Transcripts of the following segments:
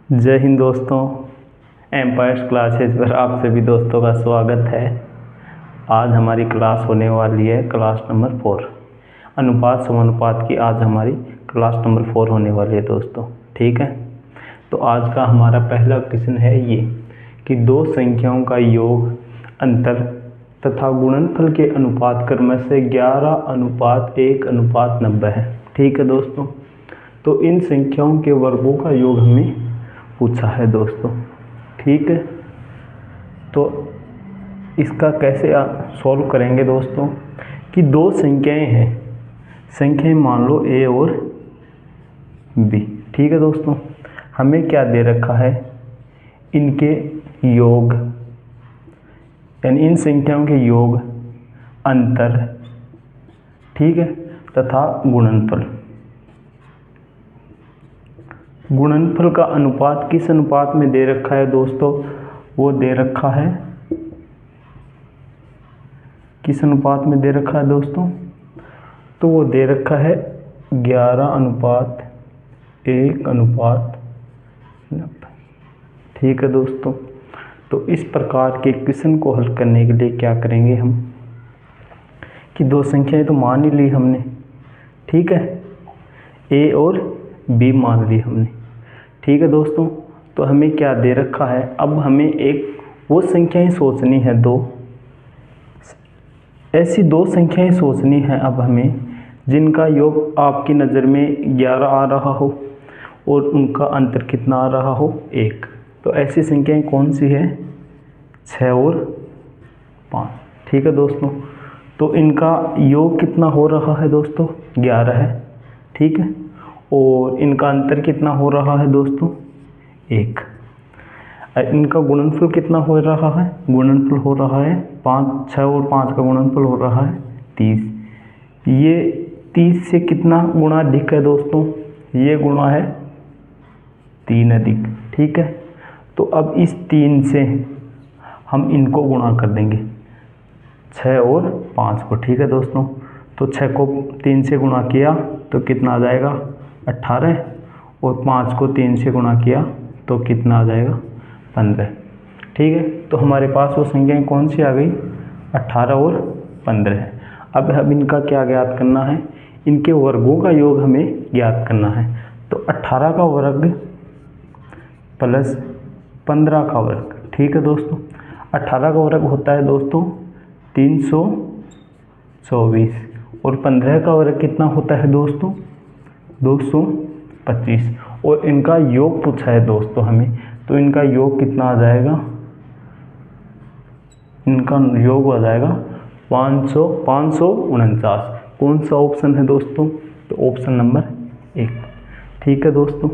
जय हिंद दोस्तों। Empires classes पर आप सभी दोस्तों का स्वागत है। आज हमारी क्लास होने वाली है क्लास नंबर 4 अनुपात समानुपात की। आज हमारी क्लास नंबर 4 होने वाली है दोस्तों, ठीक है। तो आज का हमारा पहला क्वेश्चन है ये कि दो संख्याओं का योग, अंतर तथा गुणनफल के अनुपात क्रम से 11:1:90 है, ठीक है दोस्तों। तो इन संख्याओं के वर्गों का योग हमें पूछा है दोस्तों, ठीक है। तो इसका कैसे सॉल्व करेंगे दोस्तों कि दो संख्याएं हैं, संख्याएं मान लो a और b, ठीक है दोस्तों। हमें क्या दे रखा है, इनके योग यानी इन संख्याओं के योग, अंतर, ठीक है, तथा गुणनफल। गुणनफल का अनुपात किस अनुपात में दे रखा है दोस्तों, वो दे रखा है, किस अनुपात में दे रखा है दोस्तों, तो वो दे रखा है 11:1:90, ठीक है दोस्तों। तो इस प्रकार के क्वेश्चन को हल करने के लिए क्या करेंगे हम कि दो संख्याएं तो मान ही ली हमने, ठीक है, a और b मान ली हमने, ठीक है दोस्तों। तो हमें क्या दे रखा है, अब हमें एक वो संख्याएं सोचनी है, ऐसी दो संख्याएं सोचनी है अब हमें जिनका योग आपकी नज़र में 11 आ रहा हो और उनका अंतर कितना आ रहा हो, 1। तो ऐसी संख्याएं कौन सी है, 6 और 5, ठीक है दोस्तों। तो इनका योग कितना हो रहा है दोस्तों, 11 है, ठीक है, और इनका अंतर कितना हो रहा है दोस्तों, 1। इनका गुणनफल कितना हो रहा है, गुणनफल हो रहा है 5, 6 और 5 का गुणनफल हो रहा है 30। ये 30 से कितना गुणा अधिक है दोस्तों, ये गुणा है 3 अधिक, ठीक है। तो अब इस 3 से हम इनको गुणा कर देंगे, 6 और 5 को, ठीक है दोस्तों। तो 6 को 3 से गुणा किया तो कितना आ जाएगा, 18, और 5 को 3 से गुणा किया तो कितना आ जाएगा, 15, ठीक है। तो हमारे पास वो संख्याएं कौन सी आ गई, 18 और 15 है। अब हम इनका क्या ज्ञात करना है, इनके वर्गों का योग हमें ज्ञात करना है। तो 18 का वर्ग प्लस 15 का वर्ग, ठीक है दोस्तों। 18 का वर्ग होता है दोस्तों 324, और 15 का वर्ग कितना होता है दोस्तों, 225, और इनका योग पूछा है दोस्तों हमें, तो इनका योग कितना आ जाएगा, इनका योग आ जाएगा 549। कौन सा ऑप्शन है दोस्तों, तो ऑप्शन नंबर 1, ठीक है दोस्तों।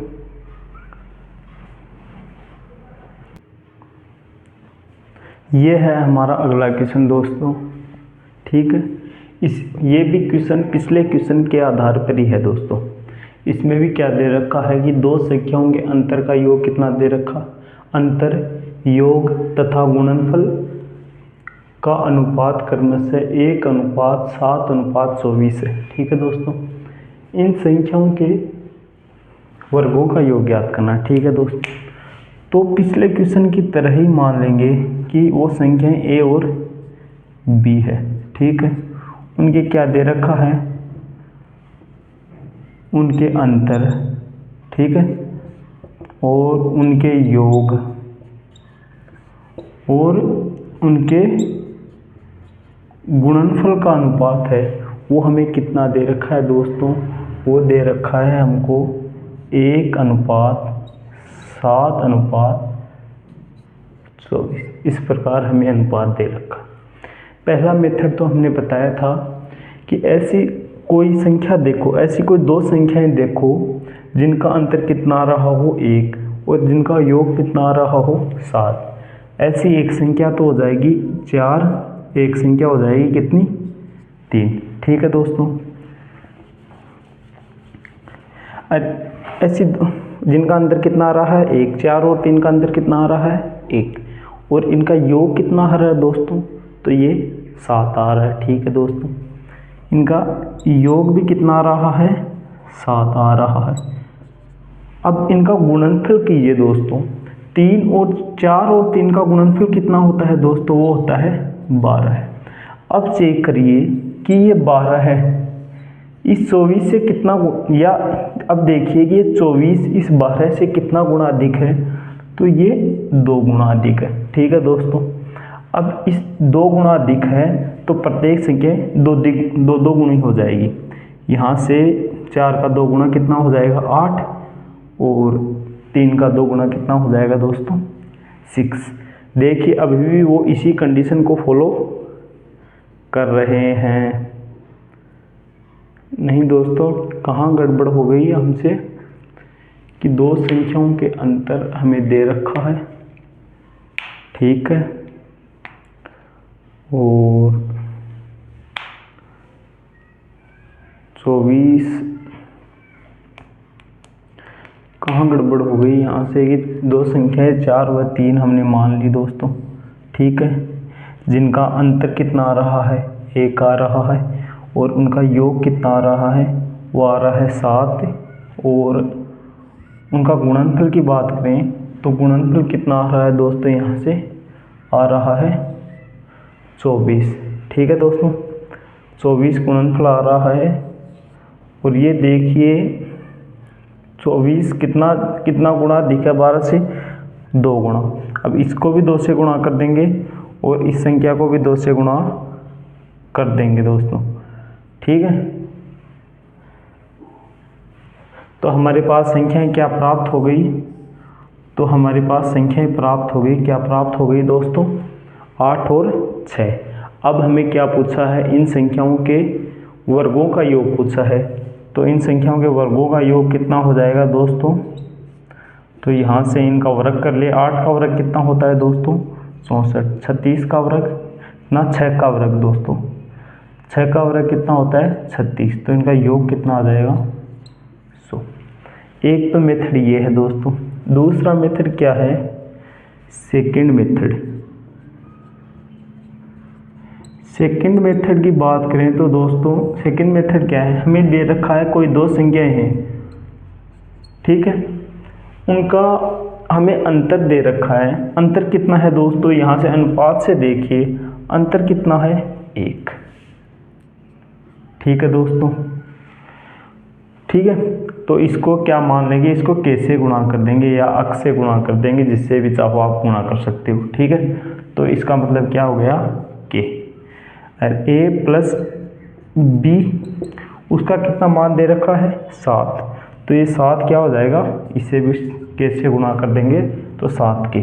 ये है हमारा अगला क्वेश्चन दोस्तों, ठीक है। ये भी क्वेश्चन पिछले क्वेश्चन के आधार पर ही है दोस्तों। इसमें भी क्या दे रखा है कि दो संख्याओं के अंतर का योग कितना दे रखा, अंतर, योग तथा गुणनफल का अनुपात क्रम से 1:7:24 है, ठीक है दोस्तों। इन संख्याओं के वर्गों का योग ज्ञात करना, ठीक है दोस्तों। तो पिछले क्वेश्चन की तरह ही मान लेंगे कि वो संख्याएं a और b है, ठीक है। उनके क्या दे रखा है, उनके अंतर, ठीक है, और उनके योग और उनके गुणनफल का अनुपात है, वो हमें कितना दे रखा है दोस्तों, वो दे रखा है हमको 1:7:24। इस प्रकार हमें अनुपात दे रखा। पहला मेथड तो हमने बताया था कि ऐसी कोई संख्या देखो, ऐसी कोई दो संख्याएं देखो जिनका अंतर कितना आ रहा हो, 1, और जिनका योग कितना आ रहा हो, 7। ऐसी एक संख्या तो हो जाएगी 4, एक संख्या हो जाएगी कितनी, 3, ठीक है दोस्तों। ऐसी जिनका अंतर कितना आ रहा है, 1, 4 और 3 का अंतर कितना आ रहा है, 1, और इनका योग कितना आ रहा है दोस्तों, तो ये 7 आ रहा है, ठीक है दोस्तों। इनका योग भी कितना आ रहा है, 7 आ रहा है, अब इनका गुणनफल कीजिए दोस्तों। 3 और 4 और 3 का गुणनफल कितना होता है दोस्तों? वो होता है 12। अब चेक करिए कि ये 12 है, इस 24 से कितना या अब देखिए कि ये 24 इस 12 से कितना गुना अधिक है, तो ये 2 गुना अधिक है। ठीक है दोस्तों, अब इस 2 गुना अधिक है तो प्रत्येक संख्या दो गुनी हो जाएगी। यहाँ से 4 का 2 गुना कितना हो जाएगा? 8, और 3 का 2 गुना कितना हो जाएगा दोस्तों? 6। देखिए अभी भी वो इसी कंडीशन को फॉलो कर रहे हैं। नहीं दोस्तों, कहाँ गड़बड़ हो गई है हमसे कि 2 संख्याओं के अंतर हमें दे रखा है। ठीक है, और 24 कहाँ गड़बड़ हो गई यहाँ से कि 2 संख्याएं 4 व 3 हमने मान ली दोस्तों। ठीक है, जिनका अंतर कितना आ रहा है? 1 आ रहा है, और उनका योग कितना आ रहा है? वो आ रहा है 7। और उनका गुणनफल की बात करें तो गुणनफल कितना आ रहा है दोस्तों? यहाँ से आ रहा है 24। ठीक है दोस्तों, 24 गुणनफल आ रहा है। और ये देखिए 24 कितना गुणा अधिक है 12 से? 2 गुणा। अब इसको भी 2 से गुणा कर देंगे और इस संख्या को भी 2 से गुणा कर देंगे दोस्तों। ठीक है, तो हमारे पास संख्याएं क्या प्राप्त हो गई? तो हमारे पास संख्याएं प्राप्त हो गई, क्या प्राप्त हो गई दोस्तों? 8 और 6। अब हमें क्या पूछा है? इन संख्याओं के वर्गों का योग पूछा है। तो इन संख्याओं के वर्गों का योग कितना हो जाएगा दोस्तों? तो यहाँ से इनका वर्ग कर ले। 8 का वर्ग कितना होता है दोस्तों? 64। 36 का वर्ग ना 6 का वर्ग दोस्तों, 6 का वर्ग कितना होता है? 36। तो इनका योग कितना आ जाएगा? 100। एक तो मेथड ये है दोस्तों। दूसरा मेथड क्या है? Second method. सेकंड मेथड की बात करें तो दोस्तों सेकंड मेथड क्या है? हमें दे रखा है कोई 2 संख्याएं हैं। ठीक है, उनका हमें अंतर दे रखा है। अंतर कितना है दोस्तों? यहाँ से अनुपात से देखिए, अंतर कितना है? 1। ठीक है दोस्तों, ठीक है, तो इसको क्या मान लेंगे? इसको कैसे गुणा कर देंगे या अक्स से गुणा कर देंगे, जिससे भी चाहो आप गुणा कर सकते हो। ठीक है, तो इसका मतलब क्या हो गया? के a प्लस बी, उसका कितना मान दे रखा है? 7। तो ये 7 क्या हो जाएगा? इसे भी कैसे गुणा कर देंगे? तो 7 के।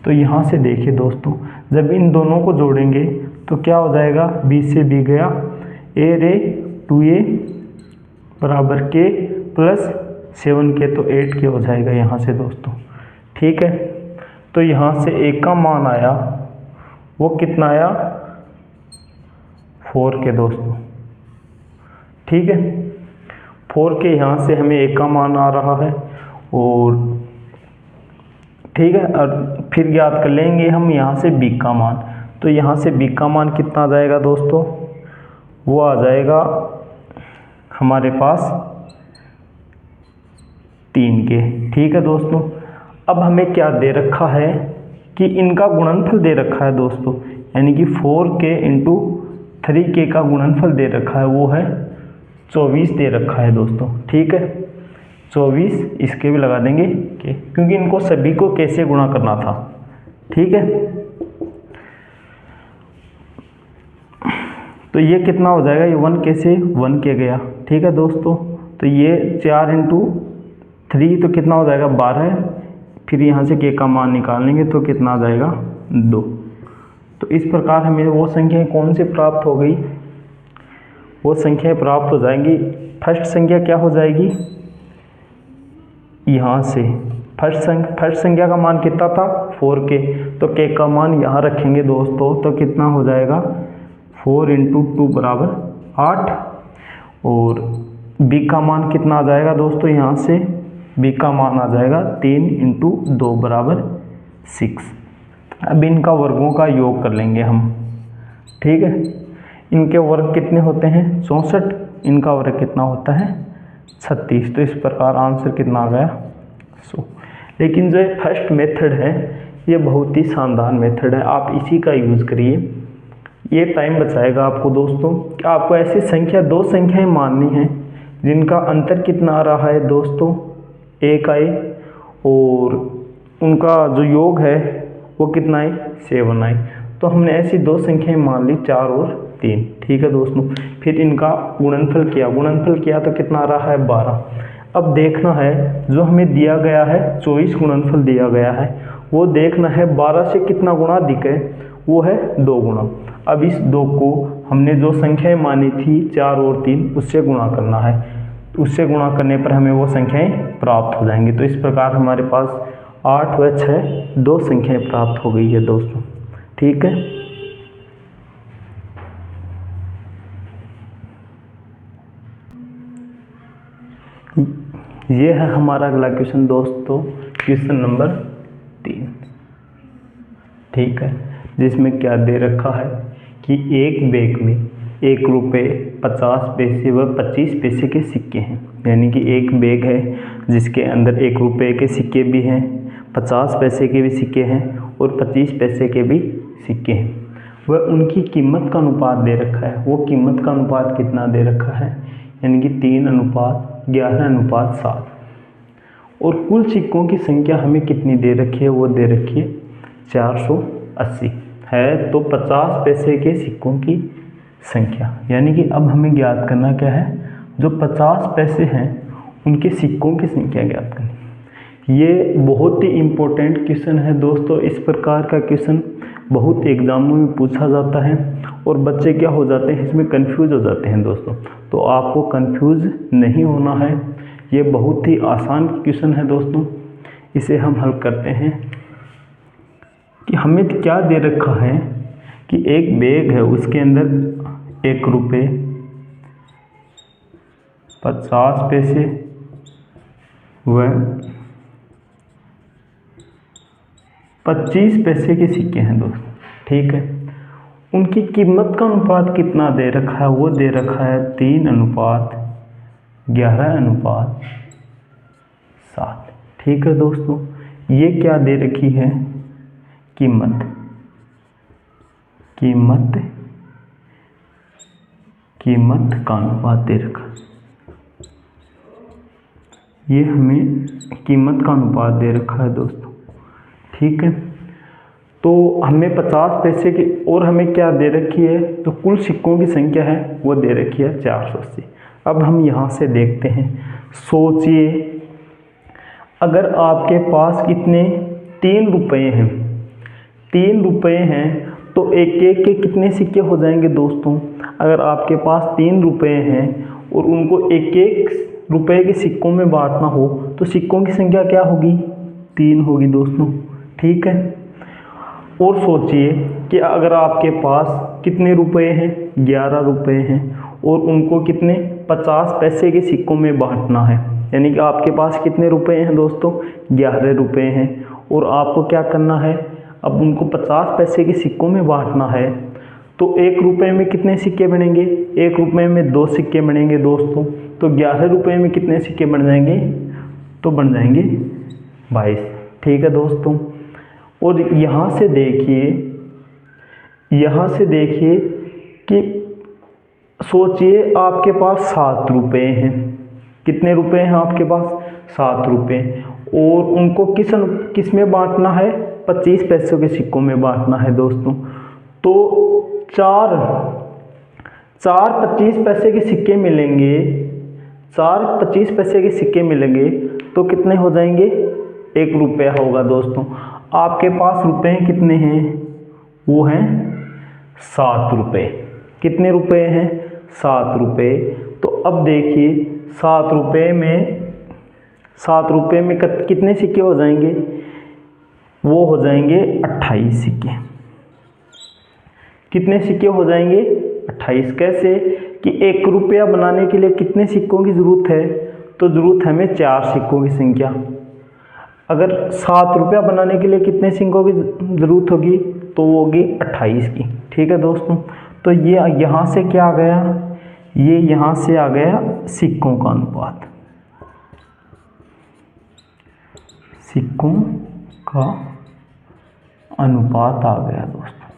तो यहाँ से देखिए दोस्तों, जब इन दोनों को जोड़ेंगे तो क्या हो जाएगा? b से b गया, a रे 2a बराबर के प्लस 7k, तो 8k हो जाएगा यहाँ से दोस्तों। ठीक है, तो यहाँ से a का मान आया, वो कितना आया? 4k दोस्तों। ठीक है, 4k यहाँ से हमें a का मान आ रहा है। और ठीक है, और फिर ज्ञात कर लेंगे हम यहाँ से b का मान। तो यहाँ से b का मान कितना आ जाएगा दोस्तों? वो आ जाएगा हमारे पास 3k। ठीक है दोस्तों, अब हमें क्या दे रखा है कि इनका गुणनफल दे रखा है दोस्तों, यानी कि 4k इंटू 3k का गुणनफल दे रखा है, वो है 24 दे रखा है दोस्तों। ठीक है, 24 इसके भी लगा देंगे के, क्योंकि इनको सभी को कैसे गुणा करना था। ठीक है, तो ये कितना हो जाएगा? ये 1 कैसे 1 के गया। ठीक है दोस्तों, तो ये 4 इंटू 3 तो कितना हो जाएगा? 12। फिर यहाँ से k का मान निकाल लेंगे तो कितना आ जाएगा? 2। तो इस प्रकार हमें वो संख्याएं कौन सी प्राप्त हो गई? वो संख्याएं प्राप्त हो जाएंगी। फर्स्ट संख्या क्या हो जाएगी? यहाँ से फर्स्ट संख्या का मान कितना था? 4k। तो k का मान यहाँ रखेंगे दोस्तों, तो कितना हो जाएगा? 4 इंटू 2 बराबर 8। और b का मान कितना आ जाएगा दोस्तों? यहाँ से b का मान आ जाएगा 3 इंटू 2 बराबर 6। अब इनका वर्गों का योग कर लेंगे हम। ठीक है, इनके वर्ग कितने होते हैं? 64। इनका वर्ग कितना होता है? 36। तो इस प्रकार आंसर कितना आ गया? 100। लेकिन जो फर्स्ट मेथड है ये बहुत ही शानदार मेथड है, आप इसी का यूज़ करिए, ये टाइम बचाएगा आपको दोस्तों। आपको ऐसी संख्या, दो संख्याएं माननी है जिनका अंतर कितना आ रहा है दोस्तों, 1 आए, और उनका जो योग है वो कितना है, 7 आए। तो हमने ऐसी दो संख्याएं मान ली, 4 और 3, ठीक है दोस्तों। फिर इनका गुणनफल किया तो कितना आ रहा है, 12। अब देखना है जो हमें दिया गया है 24 गुणनफल दिया गया है, वो देखना है 12 से कितना गुणा अधिक है, वो है 2 गुना। अब इस 2 को हमने जो संख्याएं मानी थी 4 और 3 उससे गुणा करना है, उससे गुणा करने पर हमें वो संख्याएं प्राप्त हो जाएंगी। तो इस प्रकार हमारे पास 8 व 6 दो संख्याएं प्राप्त हो गई है दोस्तों, ठीक है। ये है हमारा अगला क्वेश्चन दोस्तों, क्वेश्चन नंबर 3, ठीक है, जिसमें क्या दे रखा है कि एक बैग में 1 रुपये 50 पैसे व 25 पैसे के सिक्के हैं। यानी कि एक बैग है जिसके अंदर 1 रुपये के सिक्के भी हैं, 50 पैसे के भी सिक्के हैं और 25 पैसे के भी सिक्के हैं। वह उनकी कीमत का अनुपात दे रखा है। वो कीमत का अनुपात कितना दे रखा है, यानी कि 3:11:7। और कुल सिक्कों की संख्या हमें कितनी दे रखी है, वो दे रखी है 480 है। तो 50 पैसे के सिक्कों की संख्या, यानी कि अब हमें ज्ञात करना क्या है, जो 50 पैसे हैं उनके सिक्कों की संख्या ज्ञात करनी। ये बहुत ही इम्पोर्टेंट क्वेश्चन है दोस्तों। इस प्रकार का क्वेश्चन बहुत एग्जामों में पूछा जाता है और बच्चे क्या हो जाते हैं, इसमें कंफ्यूज हो जाते हैं दोस्तों। तो आपको कंफ्यूज नहीं होना है, ये बहुत ही आसान क्वेश्चन है दोस्तों। इसे हम हल करते हैं कि हमें क्या दे रखा है कि एक बैग है, उसके अंदर 1 रुपये 50 पैसे व 25 पैसे के सिक्के हैं दोस्तों, ठीक है। उनकी कीमत का अनुपात कितना दे रखा है, वो दे रखा है 3:11:7, ठीक है दोस्तों। ये क्या दे रखी है, कीमत का अनुपात दे रखा, ये हमें कीमत का अनुपात दे रखा है दोस्तों, ठीक है। तो हमें 50 पैसे की और हमें क्या दे रखी है, तो कुल सिक्कों की संख्या है वो दे रखी है 480। अब हम यहाँ से देखते हैं, सोचिए अगर आपके पास कितने 3 रुपये हैं, 3 रुपये हैं तो एक एक के कितने सिक्के हो जाएंगे दोस्तों। अगर आपके पास 3 रुपये हैं और उनको एक एक रुपये के सिक्कों में बांटना हो तो सिक्कों की संख्या क्या होगी, 3 होगी दोस्तों, ठीक है। और सोचिए कि अगर आपके पास कितने रुपए हैं, 11 रुपये हैं और उनको कितने 50 पैसे के सिक्कों में बांटना है, यानी कि आपके पास कितने रुपए हैं दोस्तों, 11 रुपये हैं और आपको क्या करना है, अब उनको 50 पैसे के सिक्कों में बांटना है। तो 1 रुपये में कितने सिक्के बनेंगे, 1 रुपये में 2 सिक्के बनेंगे दोस्तों। तो 11 रुपये में कितने सिक्के बन जाएंगे, तो बन जाएंगे 22, ठीक है दोस्तों। और यहाँ से देखिए कि सोचिए आपके पास 7 रुपये हैं, कितने रुपए हैं आपके पास, 7 रुपये, और उनको किस में बांटना है, 25 पैसों के सिक्कों में बांटना है दोस्तों। तो 4 25 पैसे के सिक्के मिलेंगे, 4 25 पैसे के सिक्के मिलेंगे तो कितने हो जाएंगे, 1 रुपया होगा दोस्तों। आपके पास रुपए कितने हैं, वो हैं 7 रुपये। कितने रुपए हैं, 7 रुपये। तो अब देखिए 7 रुपये में कितने सिक्के हो जाएंगे, वो हो जाएंगे 28 सिक्के। कितने सिक्के हो जाएंगे, 28। कैसे कि 1 रुपया बनाने के लिए कितने सिक्कों की ज़रूरत है, तो ज़रूरत है हमें 4 सिक्कों की संख्या। अगर 7 रुपया बनाने के लिए कितने सिक्कों की ज़रूरत होगी, तो वो होगी 28 की, ठीक है दोस्तों। तो ये यहाँ से क्या आ गया, ये यहाँ से आ गया सिक्कों का अनुपात। सिक्कों का अनुपात आ गया दोस्तों।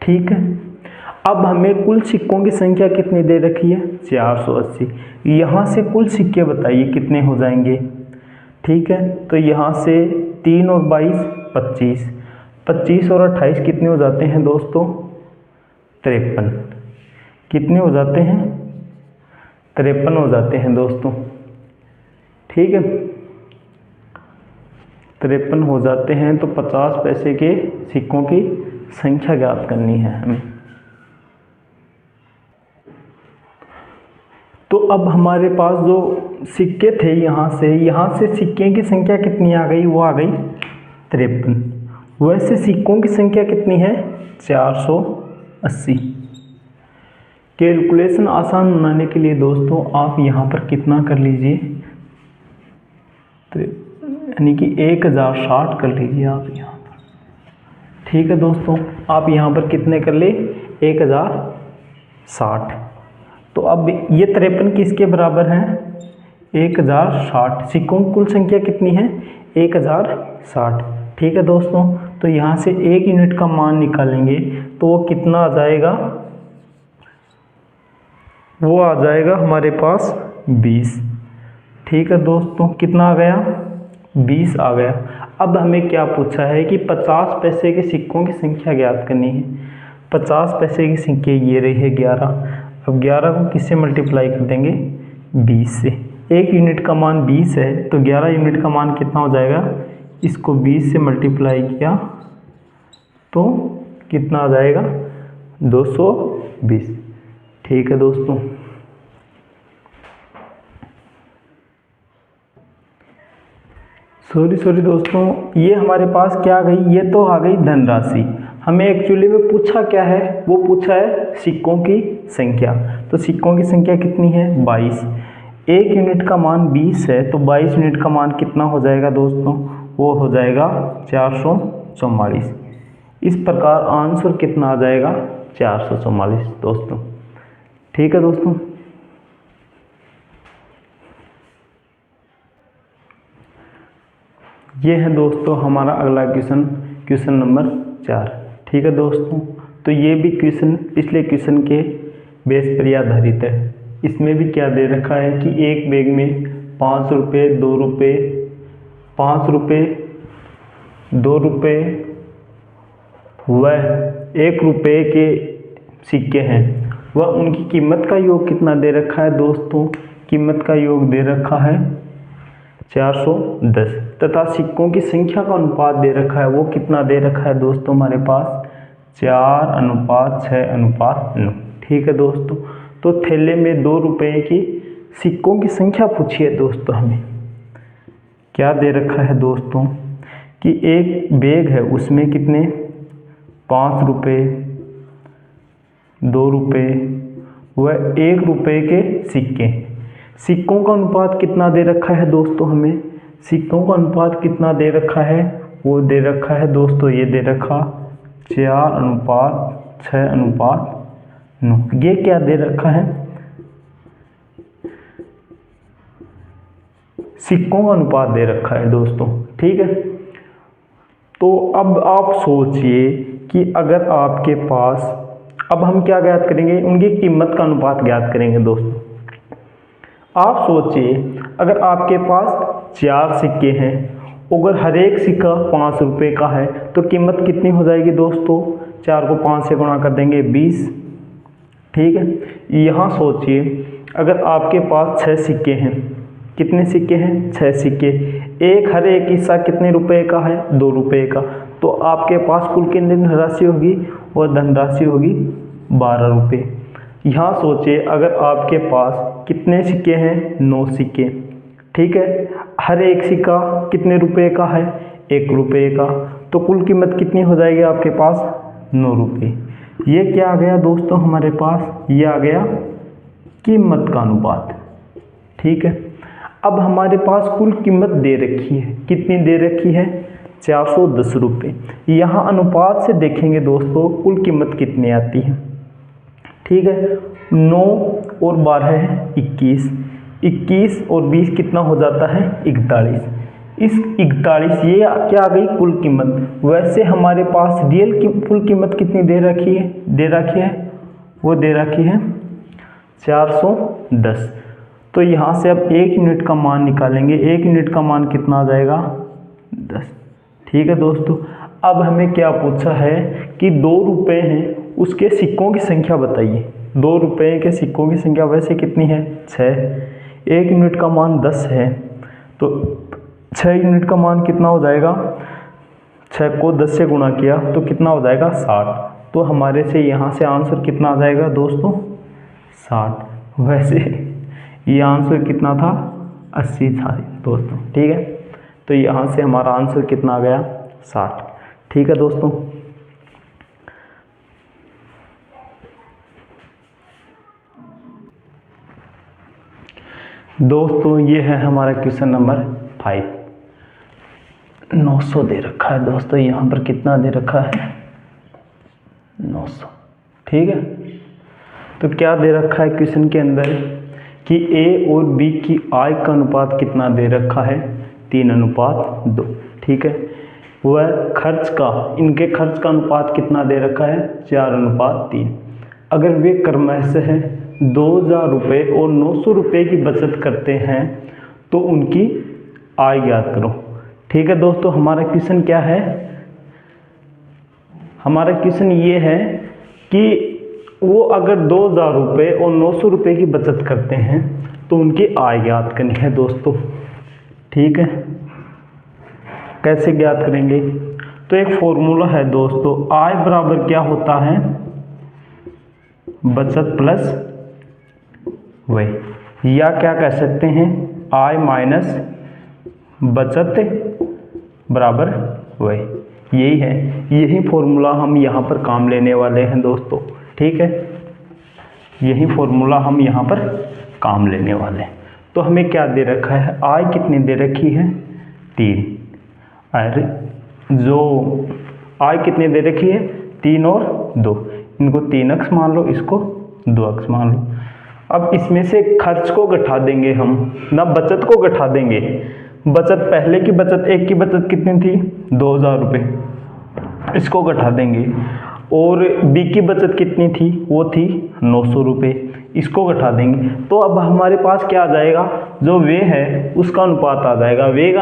ठीक है, अब हमें कुल सिक्कों की संख्या कितनी दे रखी है? 480। यहाँ से कुल सिक्के बताइए कितने हो जाएंगे? ठीक है, तो यहाँ से 3 और 22 25, 25 और 28 कितने हो जाते हैं दोस्तों? 53। कितने हो जाते हैं? 53 हो जाते हैं दोस्तों। ठीक है, 53 हो जाते हैं। तो 50 पैसे के सिक्कों की संख्या ज्ञात करनी है हमें। तो अब हमारे पास जो सिक्के थे यहाँ से सिक्के की संख्या कितनी आ गई? वो आ गई 53। वैसे सिक्कों की संख्या कितनी है? 480। कैलकुलेशन आसान बनाने के लिए दोस्तों आप यहाँ पर कितना कर लीजिए, यानी कि 1060 कर लीजिए आप यहाँ पर। ठीक है दोस्तों, आप यहाँ पर कितने कर ले? 1060। तो अब ये 53 किसके बराबर है? 1060। सिक्कों की कुल संख्या कितनी है? 1060। ठीक है दोस्तों, तो यहाँ से 1 यूनिट का मान निकालेंगे तो वो कितना आ जाएगा? वो आ जाएगा हमारे पास 20। ठीक है दोस्तों, कितना आ गया? 20 आ गया। अब हमें क्या पूछा है कि 50 पैसे के सिक्कों की संख्या ज्ञात करनी है। 50 पैसे के सिक्के ये रहे हैं 11। अब 11 को किससे मल्टीप्लाई कर देंगे? 20 से। 1 यूनिट का मान 20 है, तो 11 यूनिट का मान कितना हो जाएगा? इसको 20 से मल्टीप्लाई किया तो कितना आ जाएगा? 220। ठीक है दोस्तों, सॉरी दोस्तों, ये हमारे पास क्या आ गई? ये तो आ गई धनराशि। हमें एक्चुअली में पूछा क्या है? वो पूछा है सिक्कों की संख्या। तो सिक्कों की संख्या कितनी है? 22। 1 यूनिट का मान 20 है, तो 22 यूनिट का मान कितना हो जाएगा दोस्तों? वो हो जाएगा 444। इस प्रकार आंसर कितना आ जाएगा? 444 दोस्तों। ठीक है दोस्तों, ये है दोस्तों हमारा अगला क्वेश्चन नंबर 4। ठीक है दोस्तों, तो ये भी क्वेश्चन पिछले क्वेश्चन के बेस पर ही आधारित है। इसमें भी क्या दे रखा है कि एक बैग में 5 रुपये, 2 रुपये, 5 रुपये, 2 रुपये व 1 रुपये के सिक्के हैं, वह उनकी कीमत का योग कितना दे रखा है दोस्तों? कीमत का योग दे रखा है 410 तथा सिक्कों की संख्या का अनुपात दे रखा है। वो कितना दे रखा है दोस्तों? हमारे पास 4:6:9। ठीक है दोस्तों, तो थैले में 2 रुपये की सिक्कों की संख्या पूछी है दोस्तों। हमें क्या दे रखा है दोस्तों कि एक बैग है, उसमें कितने? 5 रुपये, 2 रुपये व 1 रुपये के सिक्के। सिक्कों का अनुपात कितना दे रखा है दोस्तों? हमें सिक्कों का अनुपात कितना दे रखा है? वो दे रखा है दोस्तों, ये दे रखा 4:6:9। ये क्या दे रखा है? सिक्कों का अनुपात दे रखा है दोस्तों। ठीक है, तो अब आप सोचिए कि अगर आपके पास, अब हम क्या ज्ञात करेंगे? उनकी कीमत का अनुपात ज्ञात करेंगे दोस्तों। आप सोचिए अगर आपके पास 4 सिक्के हैं, अगर हर एक सिक्का 5 रुपये का है तो कीमत कितनी हो जाएगी दोस्तों? 4 को 5 से गुणा कर देंगे 20। ठीक है, यहाँ सोचिए अगर आपके पास 6 सिक्के हैं। कितने सिक्के हैं? 6 सिक्के। हर एक हिस्सा कितने रुपए का है? 2 रुपये का। तो आपके पास कुल कितनी धनराशि होगी? और धनराशि होगी 12 रुपये। यहाँ सोचिए अगर आपके पास कितने सिक्के हैं? 9 सिक्के। ठीक है, हर एक सिक्का कितने रुपए का है? 1 रुपये का। तो कुल कीमत कितनी हो जाएगी आपके पास? 9 रुपये। ये क्या आ गया दोस्तों हमारे पास? ये आ गया कीमत का अनुपात। ठीक है, अब हमारे पास कुल कीमत दे रखी है। कितनी दे रखी है? 410 रुपये। यहाँ अनुपात से देखेंगे दोस्तों कुल कीमत कितनी आती है। ठीक है, 9 और 12 है 21। 21 और 20 कितना हो जाता है? 41। इस 41 ये क्या आ गई कुल कीमत। वैसे हमारे पास रियल की कुल कीमत कितनी दे रखी है, वो दे रखी है 410। तो यहाँ से अब 1 यूनिट का मान निकालेंगे। 1 यूनिट का मान कितना आ जाएगा 10। ठीक है दोस्तों, अब हमें क्या पूछा है कि 2 रुपये हैं, उसके सिक्कों की संख्या बताइए। 2 रुपये के सिक्कों की संख्या वैसे कितनी है 6। 1 यूनिट का मान 10 है, तो 6 यूनिट का मान कितना हो जाएगा, 6 को 10 से गुणा किया तो कितना हो जाएगा 60। तो हमारे से यहाँ से आंसर कितना आ जाएगा दोस्तों 60। वैसे ये आंसर कितना था 80 था दोस्तों। ठीक है, तो यहाँ से हमारा आंसर कितना आ गया 60। ठीक है दोस्तों, ये है हमारा क्वेश्चन नंबर 5। 900 दे रखा है दोस्तों, यहाँ पर कितना दे रखा है 900। ठीक है, तो क्या दे रखा है क्वेश्चन के अंदर कि ए और बी की आय का अनुपात कितना दे रखा है 3:2। ठीक है, वह खर्च का, इनके खर्च का अनुपात कितना दे रखा है 4:3। अगर वे क्रमशः 2000 रुपये और 900 रुपये की बचत करते हैं तो उनकी आय ज्ञात करो। ठीक है दोस्तों, हमारा क्वेश्चन क्या है, हमारा क्वेश्चन ये है कि वो अगर 2000 रुपये और 900 रुपये की बचत करते हैं तो उनकी आय ज्ञात करनी है दोस्तों। ठीक है, कैसे ज्ञात करेंगे, तो एक फॉर्मूला है दोस्तों, आय बराबर क्या होता है बचत प्लस व्यय, या क्या कह सकते हैं आय माइनस बचत बराबर व्यय। यही है, यही फॉर्मूला हम यहाँ पर काम लेने वाले हैं दोस्तों। ठीक है, यही फॉर्मूला हम यहाँ पर काम लेने वाले हैं। तो हमें क्या दे रखा है, आय कितनी दे रखी है 3, अरे जो आय कितनी दे रखी है 3 और 2, इनको 3 अक्ष मान लो, इसको 2 अक्ष मान लो। अब इसमें से खर्च को घटा देंगे हम, ना बचत को घटा देंगे। बचत पहले की बचत, एक की बचत कितनी थी 2000 रुपये, इसको घटा देंगे। और बी की बचत कितनी थी, वो थी 900 रुपये, इसको घटा देंगे। तो अब हमारे पास क्या आ जाएगा, जो व्यय है उसका अनुपात आ जाएगा। व्यय का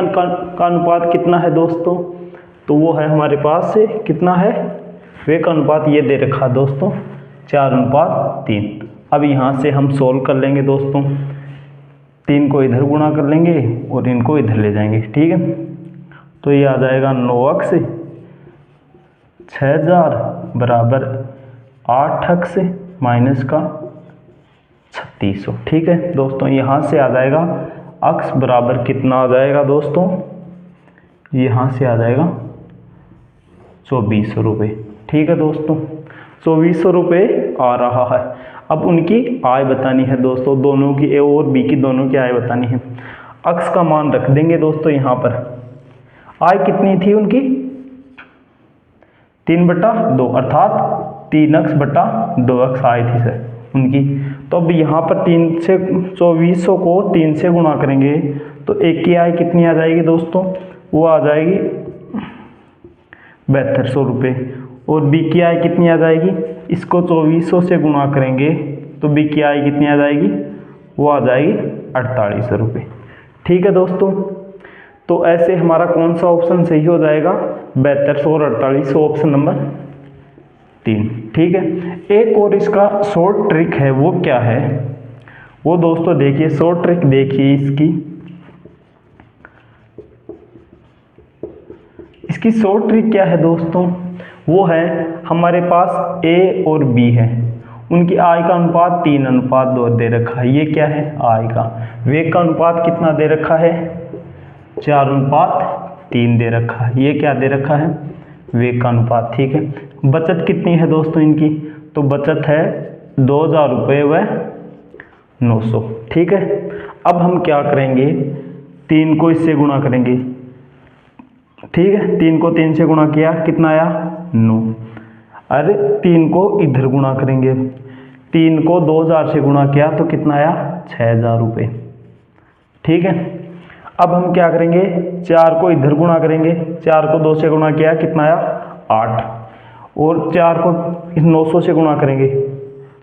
अनुपात कितना है दोस्तों, तो वो है हमारे पास से कितना है, व्यय का अनुपात ये दे रखा दोस्तों 4:3। अब यहाँ से हम सोल्व कर लेंगे दोस्तों, 3 को इधर गुणा कर लेंगे और इनको इधर ले जाएंगे। ठीक है, तो ये आ जाएगा 9 अक्ष 6000 बराबर 8 अक्ष माइनस का 3600। ठीक है दोस्तों, यहाँ से आ जाएगा अक्ष बराबर कितना आ जाएगा दोस्तों, यहाँ से आ जाएगा 2400 रुपये। ठीक है दोस्तों, 2400 रुपये आ रहा है। अब उनकी आय बतानी है दोस्तों, दोनों की, ए और बी की दोनों की आय बतानी है। अक्ष का मान रख देंगे दोस्तों, यहाँ पर आय कितनी थी उनकी 3/2, अर्थात 3 अक्ष बटा 2 अक्ष आय थी सर उनकी। तो अब यहाँ पर 3 से 2400 को 3 से गुणा करेंगे तो एक की आय कितनी आ जाएगी दोस्तों, वो आ जाएगी 7200 रुपये। और बी की आय कितनी आ जाएगी, इसको 2400 से गुणा करेंगे तो बी की आय कितनी आ जाएगी, वो आ जाएगी 4800 रुपये। ठीक है दोस्तों, तो ऐसे हमारा कौन सा ऑप्शन सही हो जाएगा, 7200 और 4800, ऑप्शन नंबर 3। ठीक है, एक और इसका शॉर्ट ट्रिक है, वो क्या है, वो दोस्तों देखिए, शॉर्ट ट्रिक देखिए इसकी शॉर्ट ट्रिक क्या है दोस्तों, वो है हमारे पास ए और बी है, उनकी आय का अनुपात 3:2 दे रखा है। ये क्या है आय का, व्यय का अनुपात कितना दे रखा है 4:3 दे रखा है। ये क्या दे रखा है व्यय का अनुपात। ठीक है, बचत कितनी है दोस्तों इनकी, तो बचत है 2000 रुपये व 900। ठीक है, अब हम क्या करेंगे, 3 को इससे गुणा करेंगे। ठीक है, 3 को 3 से गुणा किया, कितना आया 9। अरे 3 को इधर गुणा करेंगे, 3 को 2000 से गुणा किया तो कितना आया 6000 रुपये। ठीक है, अब हम क्या करेंगे, 4 को इधर गुणा करेंगे, 4 को 2 से गुणा किया कितना आया 8, और 4 को 900 से गुणा करेंगे,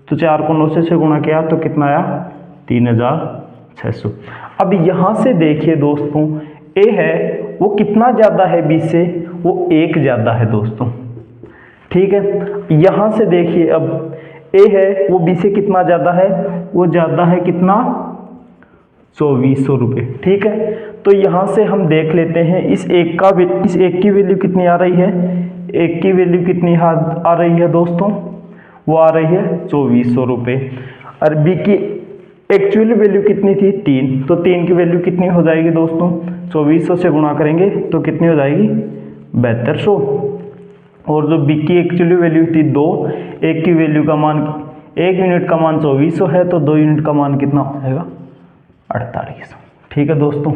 तो 4 को 900 से गुणा किया तो कितना आया 3600। अब यहाँ से देखिए दोस्तों, ए है वो कितना ज़्यादा है बी से, वो 1 ज़्यादा है दोस्तों, ठीक है। यहाँ से देखिए अब ए है वो बी से कितना ज़्यादा है, वो ज़्यादा है कितना 2400 रुपये, ठीक है। तो यहाँ से हम देख लेते हैं इस एक की वैल्यू कितनी आ रही है, एक की वैल्यू कितनी आ रही है दोस्तों, वो आ रही है 2400 रुपये, और बी की एक्चुअल वैल्यू कितनी थी 3, तो 3 की वैल्यू कितनी हो जाएगी दोस्तों, 2400 से गुणा करेंगे तो कितनी हो जाएगी 7200, और जो बी की एक्चुअल वैल्यू थी 2, एक की वैल्यू का मान 1 यूनिट का मान 2400 है, तो 2 यूनिट का मान कितना हो जाएगा 4800, ठीक है दोस्तों।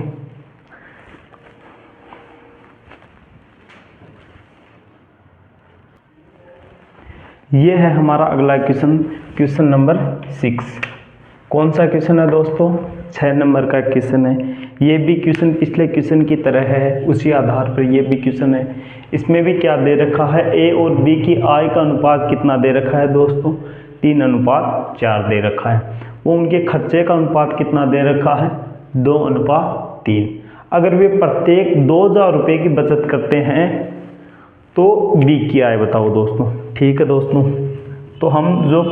ये है हमारा अगला क्वेश्चन नंबर 6। कौन सा क्वेश्चन है दोस्तों, 6 नंबर का क्वेश्चन है। ये भी क्वेश्चन पिछले क्वेश्चन की तरह है, उसी आधार पर ये भी क्वेश्चन है। इसमें भी क्या दे रखा है, ए और बी की आय का अनुपात कितना दे रखा है दोस्तों, 3:4 दे रखा है। वो उनके खर्चे का अनुपात कितना दे रखा है, 2:3। अगर वे प्रत्येक 2000 रुपये की बचत करते हैं तो बी की आय बताओ दोस्तों, ठीक है दोस्तों। तो हम जो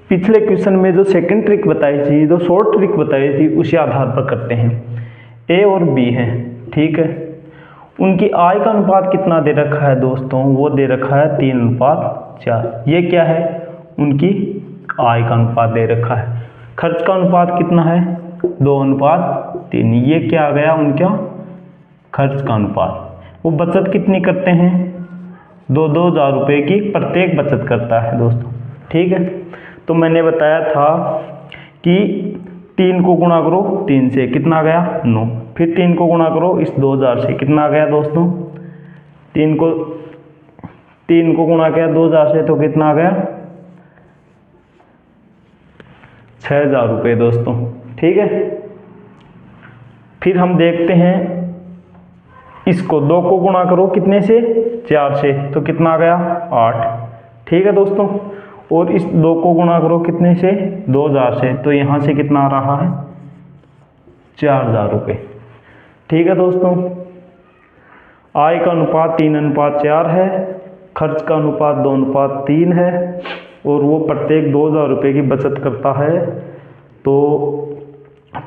पिछले क्वेश्चन में जो सेकंड ट्रिक बताई थी, जो शॉर्ट ट्रिक बताई थी, उसी आधार पर करते हैं। ए और बी हैं, ठीक है। उनकी आय का अनुपात कितना दे रखा है दोस्तों, वो दे रखा है 3:4। ये क्या है, उनकी आय का अनुपात दे रखा है। खर्च का अनुपात कितना है 2:3। ये क्या आ गया उनका खर्च का अनुपात। वो बचत कितनी करते हैं, 2,000 रुपये की प्रत्येक बचत करता है दोस्तों, ठीक है। तो मैंने बताया था कि 3 को गुणा करो 3 से, कितना आ गया 9, फिर 3 को गुणा करो इस 2000 से, कितना आ गया दोस्तों, 3 को गुणा किया 2000 से तो कितना आ गया 6000 रुपये दोस्तों, ठीक है। फिर हम देखते हैं इसको 2 को गुणा करो कितने से 4 से, तो कितना आ गया 8, ठीक है दोस्तों। और इस 2 को गुणा करो कितने से 2000 से, तो यहाँ से कितना आ रहा है 4000 रुपये, ठीक है दोस्तों। आय का अनुपात 3:4 है, खर्च का अनुपात 2:3 है, और वो प्रत्येक 2000 रुपये की बचत करता है। तो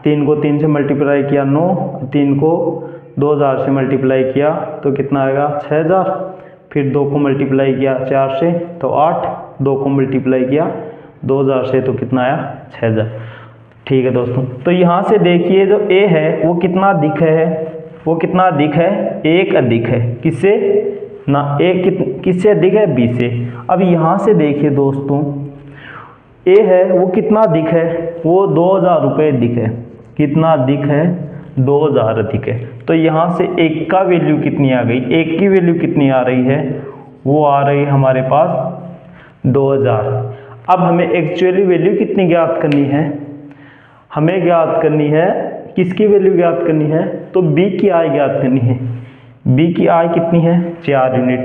3 को 3 से मल्टीप्लाई किया 9, 3 को 2000 से मल्टीप्लाई किया तो कितना आएगा 6000, फिर 2 को मल्टीप्लाई किया 4 से तो 8, 2 को मल्टीप्लाई किया 2000 से तो कितना आया 6000, ठीक है दोस्तों। तो यहाँ से देखिए जो ए है वो कितना अधिक है, वो कितना अधिक है 1 अधिक है, किससे ना किससे अधिक है बी से। अब यहाँ से देखिए दोस्तों ए है वो कितना अधिक है, वो 2000 रुपये अधिक है, कितना अधिक है 2000 अधिक है। तो यहाँ से 1 का वैल्यू कितनी आ गई, 1 की वैल्यू कितनी आ रही है, वो आ रही है हमारे पास 2000। अब हमें एक्चुअली वैल्यू कितनी ज्ञात करनी है, हमें ज्ञात करनी है किसकी वैल्यू ज्ञात करनी है, तो बी की आय ज्ञात करनी है। बी की आय कितनी है 4 यूनिट,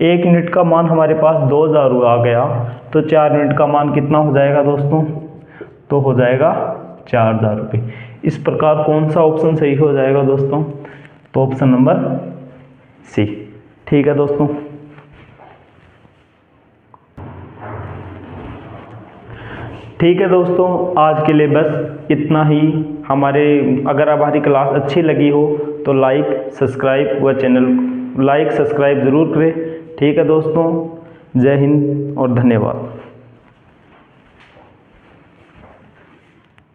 1 यूनिट का मान हमारे पास 2000 आ गया, तो 4 यूनिट का मान कितना हो जाएगा दोस्तों, तो हो जाएगा 4000 रुपये। इस प्रकार कौन सा ऑप्शन सही हो जाएगा दोस्तों, तो ऑप्शन नंबर सी, ठीक है दोस्तों। ठीक है दोस्तों, आज के लिए बस इतना ही। अगर हमारी क्लास अच्छी लगी हो तो लाइक सब्सक्राइब ज़रूर करें, ठीक है दोस्तों। जय हिंद और धन्यवाद।